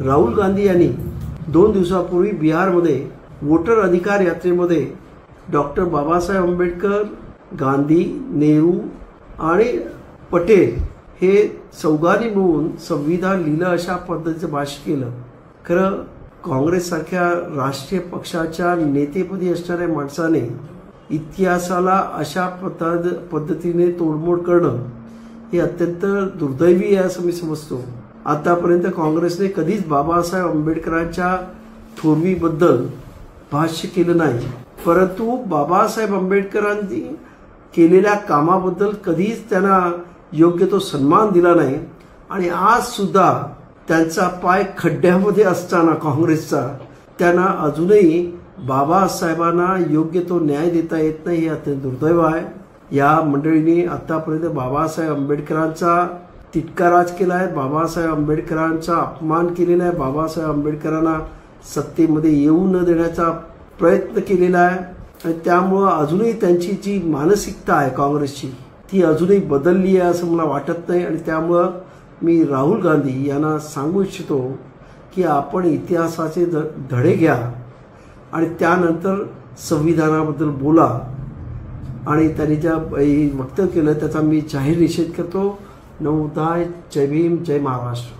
राहुल गांधी यांनी 2 दिवसापूर्वी बिहारमध्ये वोटर अधिकार यात्रेमध्ये डॉक्टर बाबासाहेब आंबेडकर, गांधी, नेहरू आणि पटेल हे चौघांनी मिळून संविधान लिहिलं अशा पद्धतीचं भाष्य केलं। खरं काँग्रेससारख्या राष्ट्रीय पक्षाच्या नेतेपदी असणाऱ्या माणसाने इतिहासाला अशा पद्धतीने तोडमोड करणं हे अत्यंत दुर्दैवी आहे असं मी समजतो। आतापर्यंत काँग्रेसने कधीच बाबासाहेब आंबेडकरांच्या थोरवीबद्दल भाष्य केलं नाही, परंतु बाबासाहेब आंबेडकरांनी केलेल्या कामाबद्दल कधीच त्यांना योग्य तो सन्मान दिला नाही। आणि आज सुद्धा त्यांचा पाय खड्ड्यामध्ये असताना काँग्रेसचा त्यांना अजूनही बाबासाहेबांना योग्य तो न्याय देता येत नाही, हे अत्यंत दुर्दैव आहे। या मंडळींनी आतापर्यंत बाबासाहेब आंबेडकरांचा तिटकाराच केला आहे, बाबासाहेब आंबेडकरांचा अपमान केलेला आहे, बाबासाहेब आंबेडकरांना सत्तेमध्ये येऊ न देण्याचा प्रयत्न केलेला आहे। आणि त्यामुळे अजूनही त्यांची जी मानसिकता आहे काँग्रेसची ती अजूनही बदलली आहे असं मला वाटत नाही। आणि त्यामुळं मी राहुल गांधी यांना सांगू इच्छितो की आपण इतिहासाचे धडे घ्या आणि त्यानंतर संविधानाबद्दल बोला। आणि त्यांनी ज्या वक्तव्य केलं त्याचा मी जाहीर निषेध करतो। नमो बुद्धाय, जय भीम, जय महाराष्ट्र।